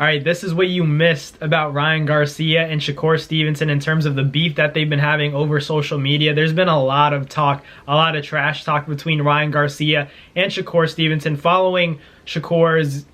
All right, this is what you missed about Ryan Garcia and Shakur Stevenson in terms of the beef that they've been having over social media. There's been a lot of talk, a lot of trash talk between Ryan Garcia and Shakur Stevenson following Shakur's,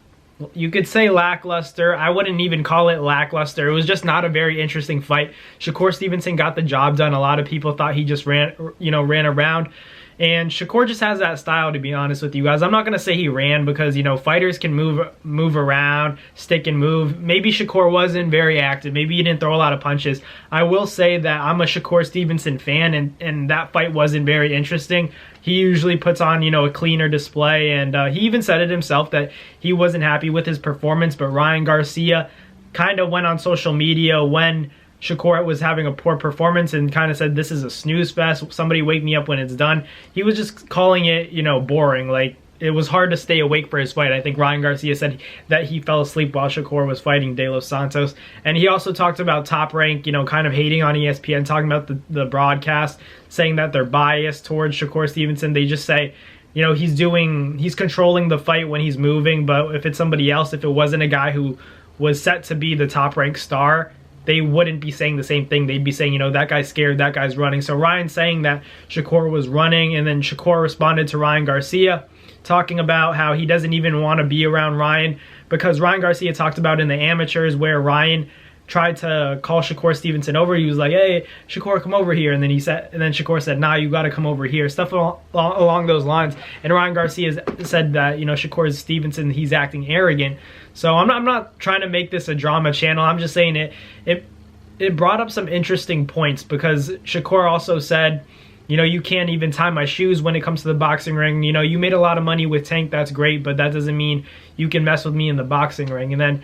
you could say, lackluster. I wouldn't even call it lackluster. It was just not a very interesting fight. Shakur Stevenson got the job done. A lot of people thought he just ran around. And Shakur just has that style, to be honest with you guys. I'm not going to say he ran because, fighters can move around, stick and move. Maybe Shakur wasn't very active. Maybe he didn't throw a lot of punches. I will say that I'm a Shakur Stevenson fan, and that fight wasn't very interesting. He usually puts on, a cleaner display, and he even said it himself that he wasn't happy with his performance. But Ryan Garcia kind of went on social media when Shakur was having a poor performance and kind of said, this is a snooze fest. Somebody wake me up when it's done. He was just calling it, boring. Like, it was hard to stay awake for his fight. I think Ryan Garcia said that he fell asleep while Shakur was fighting De Los Santos. And he also talked about Top Rank, kind of hating on ESPN, talking about the broadcast, saying that they're biased towards Shakur Stevenson. They just say, he's controlling the fight when he's moving. But if it's somebody else, if it wasn't a guy who was set to be the Top Rank star, they wouldn't be saying the same thing. They'd be saying, that guy's scared, that guy's running. So Ryan's saying that Shakur was running, and then Shakur responded to Ryan Garcia, talking about how he doesn't even want to be around Ryan, because Ryan Garcia talked about in the amateurs where Ryan tried to call Shakur Stevenson over. He was like, hey, Shakur, come over here. And then Shakur said, nah, you got to come over here. Stuff along those lines. And Ryan Garcia said that, Shakur Stevenson, he's acting arrogant. So I'm not trying to make this a drama channel. I'm just saying it brought up some interesting points, because Shakur also said, you can't even tie my shoes when it comes to the boxing ring. You made a lot of money with Tank. That's great, but that doesn't mean you can mess with me in the boxing ring. And then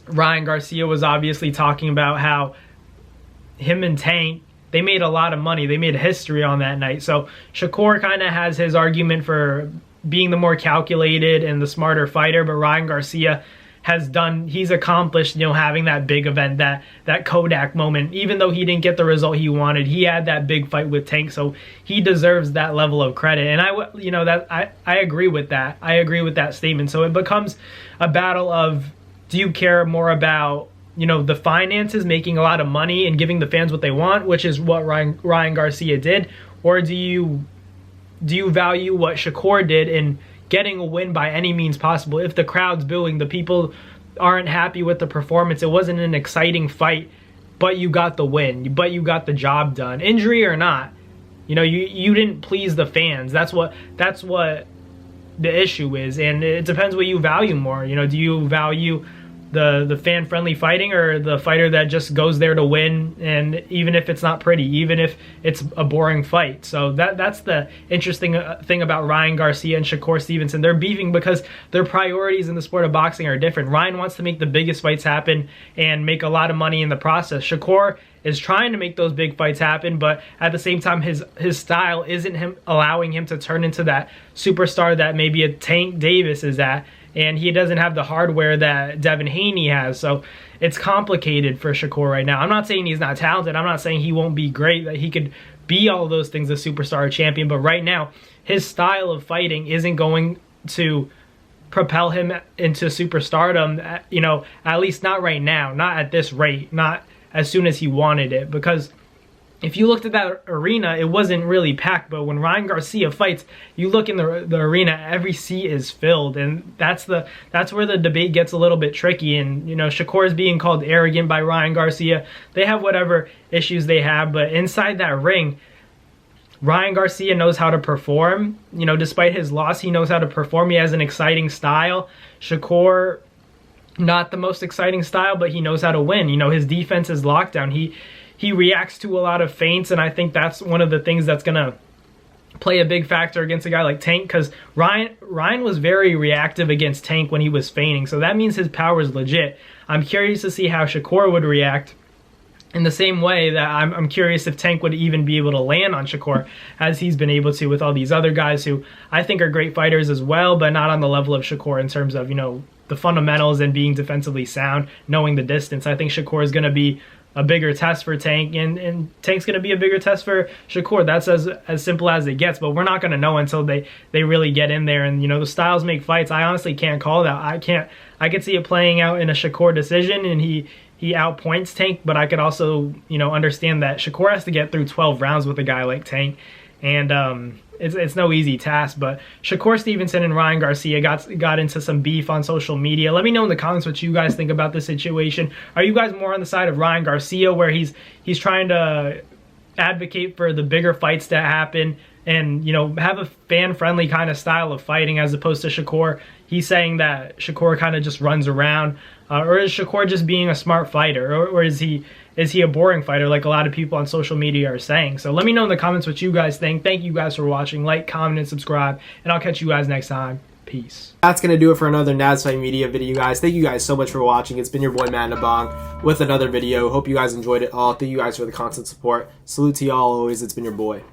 Ryan Garcia was obviously talking about how him and Tank, they made a lot of money. They made history on that night. So Shakur kind of has his argument for being the more calculated and the smarter fighter, but Ryan Garcia he's accomplished, having that big event, that Kodak moment. Even though he didn't get the result he wanted, he had that big fight with Tank, so he deserves that level of credit. And I agree with that. I agree with that statement. So it becomes a battle of, do you care more about, the finances, making a lot of money and giving the fans what they want, which is what Ryan Garcia did, or do you value what Shakur did in getting a win by any means possible? If the crowd's booing, the people aren't happy with the performance, it wasn't an exciting fight, but you got the win, but you got the job done, injury or not. You didn't please the fans. That's what the issue is, and it depends what you value more. Do you value the fan-friendly fighting, or the fighter that just goes there to win, and even if it's not pretty, even if it's a boring fight? So that's the interesting thing about Ryan Garcia and Shakur Stevenson. They're beefing because their priorities in the sport of boxing are different. Ryan wants to make the biggest fights happen and make a lot of money in the process. Shakur is trying to make those big fights happen, but at the same time, his style isn't allowing him to turn into that superstar that maybe a Tank Davis is at, and he doesn't have the hardware that Devin Haney has. So it's complicated for Shakur right now. I'm not saying he's not talented. I'm not saying he won't be great, that he could be all those things, a superstar, a champion. But right now, his style of fighting isn't going to propel him into superstardom, at least not right now, not at this rate, not as soon as he wanted it. Because if you looked at that arena, it wasn't really packed, but when Ryan Garcia fights, you look in the arena, every seat is filled, and that's where the debate gets a little bit tricky. And Shakur is being called arrogant by Ryan Garcia. They have whatever issues they have, but inside that ring, Ryan Garcia knows how to perform. Despite his loss, he knows how to perform. He has an exciting style. Shakur, not the most exciting style, but he knows how to win. His defense is lockdown. He reacts to a lot of feints, and I think that's one of the things that's going to play a big factor against a guy like Tank, because Ryan was very reactive against Tank when he was feigning, so that means his power is legit. I'm curious to see how Shakur would react, in the same way that I'm curious if Tank would even be able to land on Shakur, as he's been able to with all these other guys who I think are great fighters as well, but not on the level of Shakur in terms of, the fundamentals and being defensively sound, knowing the distance. I think Shakur is going to be a bigger test for Tank, and Tank's going to be a bigger test for Shakur. That's as simple as it gets, but we're not going to know until they really get in there. And, you know, the styles make fights. I honestly can't call that. I could see it playing out in a Shakur decision, and he outpoints Tank, but I could also, you know, understand that Shakur has to get through 12 rounds with a guy like Tank, and it's no easy task. But Shakur Stevenson and Ryan Garcia got into some beef on social media. Let me know in the comments what you guys think about this situation. Are you guys more on the side of Ryan Garcia, where he's trying to advocate for the bigger fights to happen and, you know, have a fan-friendly kind of style of fighting, as opposed to Shakur? He's saying that Shakur kind of just runs around, or is Shakur just being a smart fighter, or is he a boring fighter like a lot of people on social media are saying? So let me know in the comments what you guys think. Thank you guys for watching. Like, comment, and subscribe, and I'll catch you guys next time. Peace. That's going to do it for another Nads Fight Media video, guys. Thank you guys so much for watching. It's been your boy, Matt Nabong, with another video. Hope you guys enjoyed it all. Thank you guys for the constant support. Salute to y'all always. It's been your boy.